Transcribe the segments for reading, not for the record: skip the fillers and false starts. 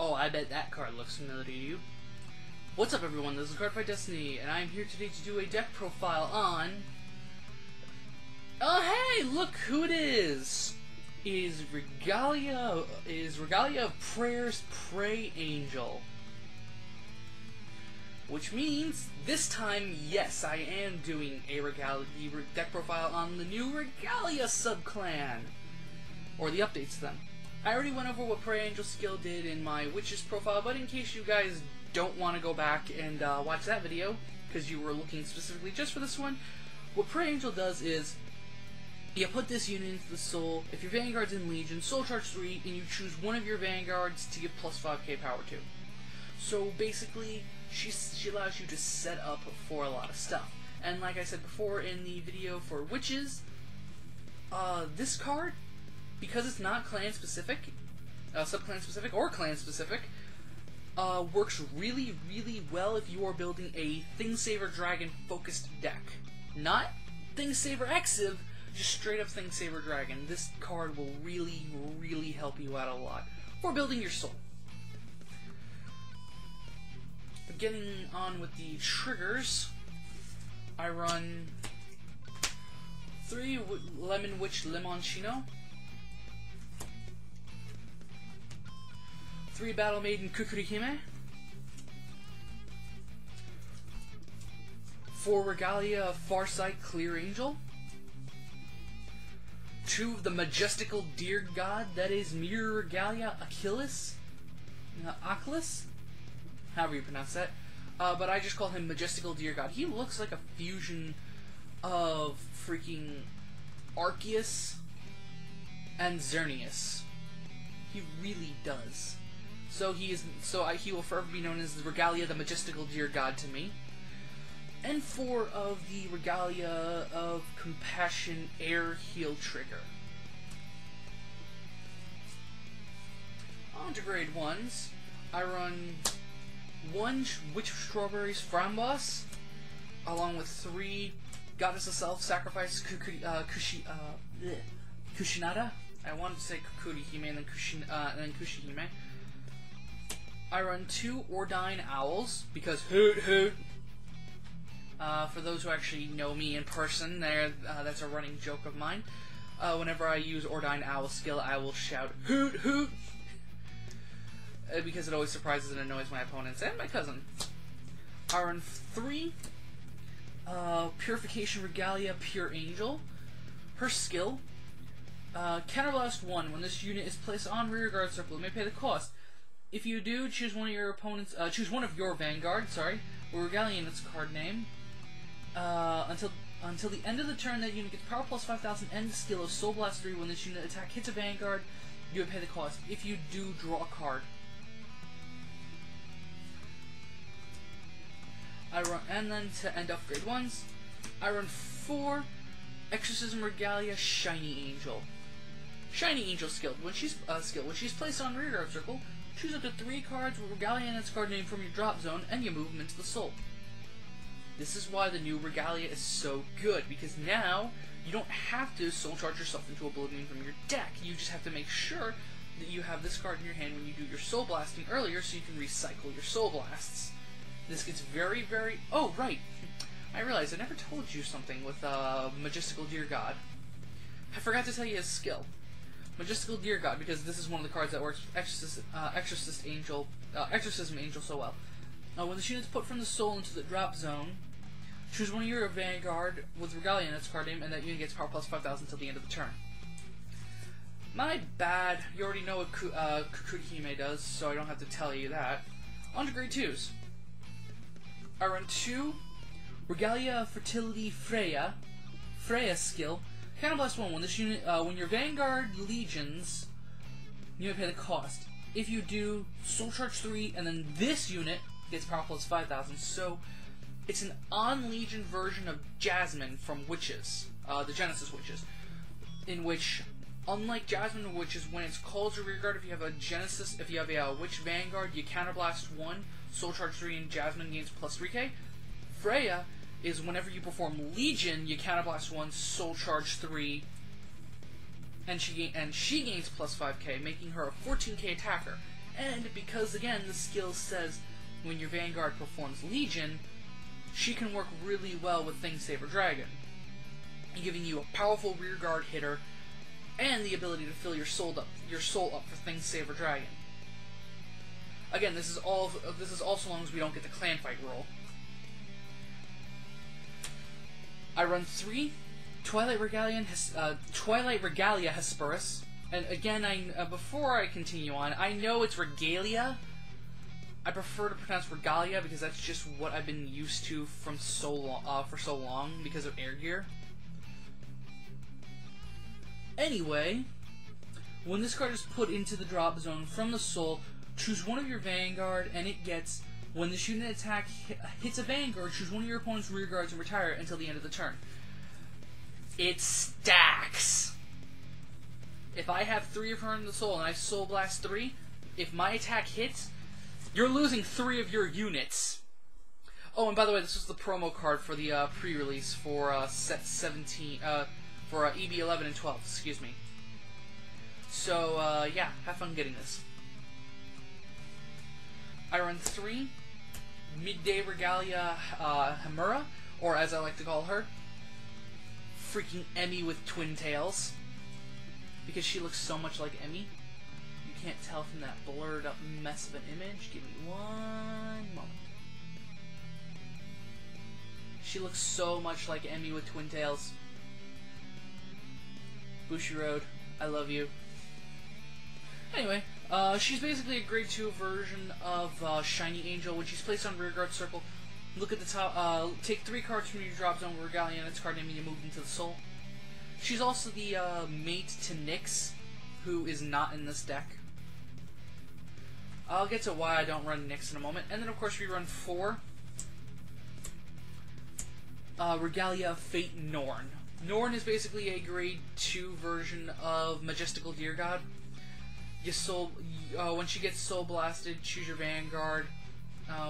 Oh, I bet that card looks familiar to you. What's up, everyone? This is Cardfight Destiny, and I'm here today to do a deck profile on... Oh, hey! Look who it is! Is Regalia of Prayer's Prey Angel. Which means, this time, yes, I am doing a deck profile on the new Regalia subclan. Or the updates to them. I already went over what Prey Angel skill did in my Witches profile, but in case you guys don't want to go back and watch that video, because you were looking specifically just for this one, what Prey Angel does is, you put this unit into the soul, if your Vanguard's in Legion, soul charge 3, and you choose one of your Vanguards to give plus 5k power to. So basically, she allows you to set up for a lot of stuff. And like I said before in the video for Witches, this card, because it's not clan specific, subclan specific, or clan specific, works really, really well if you are building a Thingsaver Dragon focused deck. Not Thingsaver Exiv, just straight up Thingsaver Dragon. This card will really, really help you out a lot for building your soul. But getting on with the triggers, I run 3 Lemon Witch Limonccino, 3 Battle Maiden Kukurihime, 4 Regalia of Farsight Clear Angel, 2 of the Majestical Deer God, that is Mirror Regalia Achlis, however you pronounce that, but I just call him Majestical Deer God. He looks like a fusion of freaking Arceus and Xerneas. He really does. So he will forever be known as the Regalia, the Majestical Deer God to me. And 4 of the Regalia of Compassion Air Heal Trigger. On to grade 1s, I run 1 Witch of Strawberries Framboise, along with 3 Goddess of Self-Sacrifice Kushinada. I wanted to say Kukurihime and then Kushihime. I run 2 Ordain Owls, because hoot hoot. For those who actually know me in person, that's a running joke of mine. Whenever I use Ordain Owl skill, I will shout hoot hoot, because it always surprises and annoys my opponents and my cousin. I run 3 Purification Regalia Pure Angel. Her skill, Counterblast 1. When this unit is placed on rear guard circle, it may pay the cost. If you do, choose one of your opponents. Choose one of your Vanguard. Sorry, or Regalia in its card name. Until the end of the turn, that unit gets power plus 5,000 and the skill of Soul Blast 3. When this unit attack hits a Vanguard, you would pay the cost. If you do, draw a card. And then to end off grade 1s, I run 4 Exorcism Regalia Shiny Angel. Shiny Angel skill. When she's placed on rear guard circle, choose up to 3 cards with Regalia in its card name from your drop zone, and you move them into the soul. This is why the new Regalia is so good, because now you don't have to soul charge yourself into Oblivion from your deck. You just have to make sure that you have this card in your hand when you do your soul blasting earlier, so you can recycle your soul blasts. This gets very, very... Oh, right! I realized I never told you something with Majestical Deer God. I forgot to tell you his skill. Majestical Deer God, because this is one of the cards that works Exorcism Angel so well. When the unit is put from the soul into the drop zone, choose one of your Vanguard with Regalia in its card name, and that unit gets power plus 5,000 until the end of the turn. My bad. You already know what Kukurihime does, so I don't have to tell you that. On to grade 2s. I run 2 Regalia of Fertility Freyja. Freyja's skill, Counterblast 1. When this unit, when your Vanguard legions, you pay the cost. If you do, Soul Charge 3, and then this unit gets power plus 5,000. So it's an on-legion version of Jasmine from Witches, the Genesis Witches, in which, unlike Jasmine Witches, when it's called to rear guard, if you have a Witch Vanguard, you Counterblast 1, Soul Charge 3, and Jasmine gains plus 3k. Freyja is whenever you perform Legion, you Counterblast 1, Soul Charge 3, and she gains plus 5k, making her a 14k attacker. And because, again, the skill says when your Vanguard performs Legion, she can work really well with Thingsaver Dragon, giving you a powerful rearguard hitter and the ability to fill your soul up for Thingsaver Dragon. Again, this is all so long as we don't get the clan fight roll. I run 3 Twilight Regalia Hesperis, and again, before I continue on, I know it's Regalia. I prefer to pronounce Regalia because that's just what I've been used to from for so long because of Air Gear. Anyway, when this card is put into the drop zone from the soul, choose one of your Vanguard, and it gets, when the shooting attack hits a Vanguard, choose one of your opponent's rear guards and retire it until the end of the turn. It stacks. If I have 3 of her in the soul and I Soul Blast 3, if my attack hits, you're losing 3 of your units. Oh, and by the way, this was the promo card for the pre-release for set 17, for EB 11 and 12, excuse me. So, yeah, have fun getting this. I run 3 Midday Regalia Hemera, or as I like to call her, freaking Emmy with twin tails, because she looks so much like Emmy. You can't tell from that blurred up mess of an image. Give me one moment. She looks so much like Emmy with twin tails. Bushiroad, I love you. Anyway, she's basically a grade 2 version of Shiny Angel. When she's placed on rearguard circle, look at the top, take 3 cards from your drop zone Regalia and its card name and you move into the soul. She's also the mate to Nyx, who is not in this deck. I'll get to why I don't run Nyx in a moment. And then, of course, we run 4 Regalia Fate Norn. Norn is basically a grade 2 version of Majestical Deer God. When she gets Soul Blasted, choose your Vanguard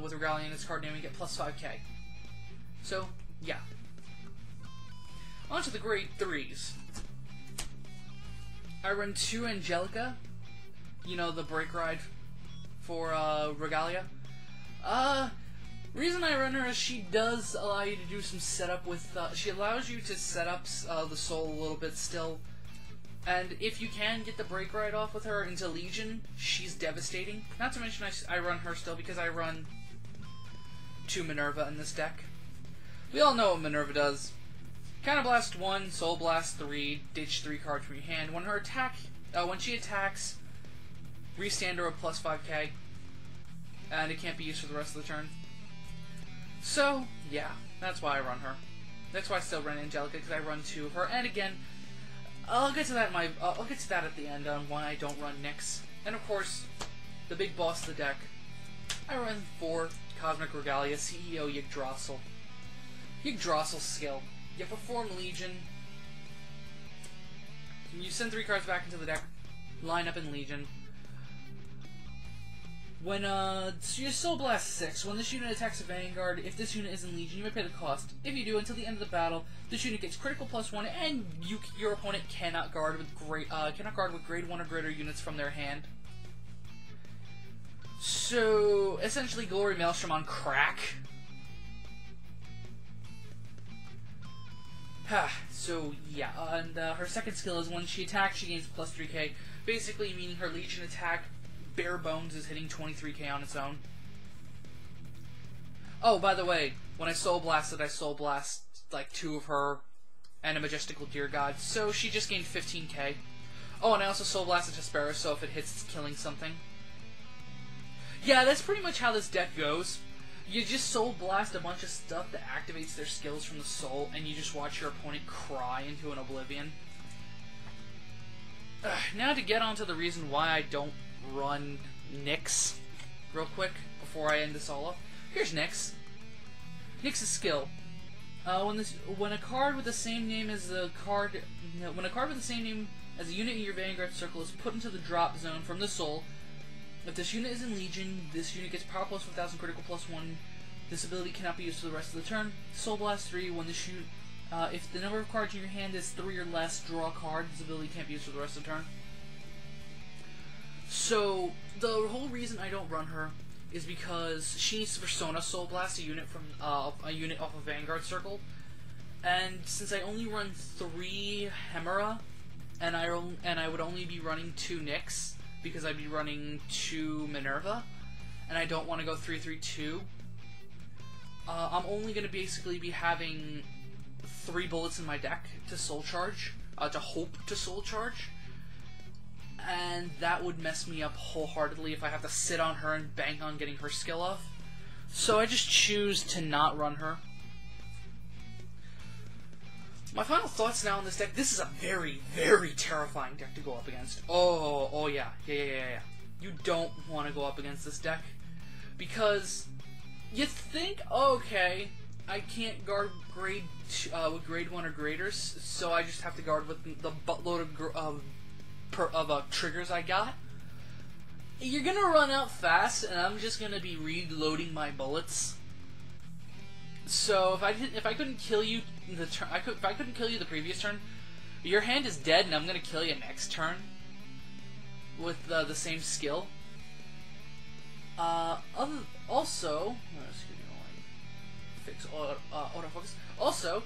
with Regalia and its card name and get plus 5k. So, yeah. On to the grade 3s. I run 2 Angelica. You know, the brake ride for Regalia. Reason I run her is she does allow you to do some setup with... she allows you to set up the soul a little bit still. And if you can get the brake ride off with her into Legion, she's devastating. Not to mention I run her still because I run 2 Minerva in this deck. We all know what Minerva does. Counterblast 1, Soul Blast 3, ditch 3 cards from your hand. When she attacks, restand her a plus 5k, and it can't be used for the rest of the turn. So, yeah, that's why I run her. That's why I still run Angelica, because I run 2 of her. And again, I'll get to that at the end on why I don't run Nyx. And of course, the big boss of the deck. I run 4 Cosmic Regalia CEO Yggdrasil. Yggdrasil skill. You perform Legion. You send 3 cards back into the deck. Line up in Legion. When you Soul Blast 6. When this unit attacks a Vanguard, if this unit is in Legion, you may pay the cost. If you do, until the end of the battle, this unit gets critical +1, and your opponent cannot guard with grade 1 or greater units from their hand. So essentially, Glory Maelstrom on crack. So yeah, and her second skill is when she attacks, she gains plus 3k. Basically, meaning her Legion attack, bare bones, is hitting 23k on its own. Oh, by the way, when I Soul Blasted, I Soul Blast like 2 of her and a Majestical Deer God, so she just gained 15k. Oh, and I also Soul Blasted Hesperis, so if it hits, it's killing something. Yeah, that's pretty much how this deck goes. You just Soul Blast a bunch of stuff that activates their skills from the soul, and you just watch your opponent cry into an oblivion. Now to get on to the reason why I don't run Nyx, real quick, before I end this all up. Here's Nyx. Nyx's skill. When a card with the same name as the card... when a card with the same name as a unit in your Vanguard circle is put into the drop zone from the soul, if this unit is in Legion, this unit gets power plus 1000, critical +1. This ability cannot be used for the rest of the turn. Soul Blast 3, when this unit... if the number of cards in your hand is 3 or less, draw a card. This ability can't be used for the rest of the turn. So the whole reason I don't run her is because she needs to Persona Soul Blast a unit off a Vanguard Circle, and since I only run 3 Hemera, and I would only be running 2 Nyx because I'd be running 2 Minerva, and I don't want to go 3-3-2. I'm only going to basically be having 3 bullets in my deck to Soul Charge, to hope to Soul Charge, and that would mess me up wholeheartedly if I have to sit on her and bank on getting her skill off. So I just choose to not run her. My final thoughts now on this deck. This is a very, very terrifying deck to go up against. Oh yeah. You don't want to go up against this deck because you think, okay, I can't guard with grade 1 or graders, so I just have to guard with the buttload of triggers I got. You're gonna run out fast, and I'm just gonna be reloading my bullets. So if I couldn't kill you if I couldn't kill you the previous turn, your hand is dead, and I'm gonna kill you next turn with the same skill. Also, excuse me, fix autofocus. Also,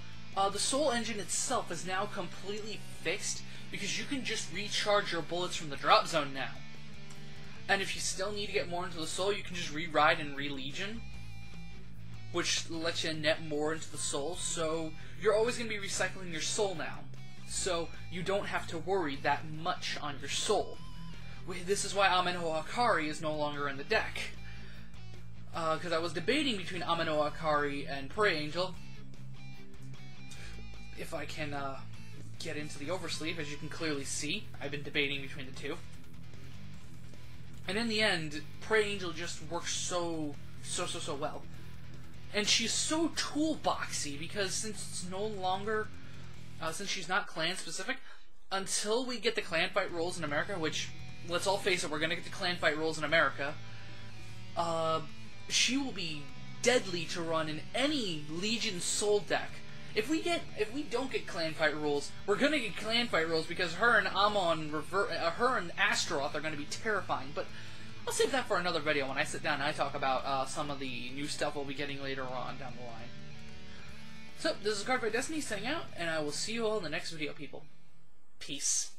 the Soul Engine itself is now completely fixed because you can just recharge your bullets from the drop zone now. And if you still need to get more into the soul, you can just re-ride and re-legion, which lets you net more into the soul, so you're always going to be recycling your soul now. So you don't have to worry that much on your soul. This is why Ameno Akari is no longer in the deck. Because I was debating between Ameno Akari and Prey Angel. If I can get into the oversleeve, as you can clearly see, I've been debating between the two. And in the end, Prey Angel just works so well. And she's so toolboxy because since it's no longer, since she's not clan specific, until we get the clan fight rules in America, which, let's all face it, we're gonna get the clan fight rules in America, she will be deadly to run in any Legion Soul deck. If we don't get clan fight rules, we're gonna get clan fight rules because her and her and Astaroth are gonna be terrifying. But I'll save that for another video when I sit down and I talk about some of the new stuff we'll be getting later on down the line. So this is Cardfight Destiny saying out, and I will see you all in the next video, people. Peace.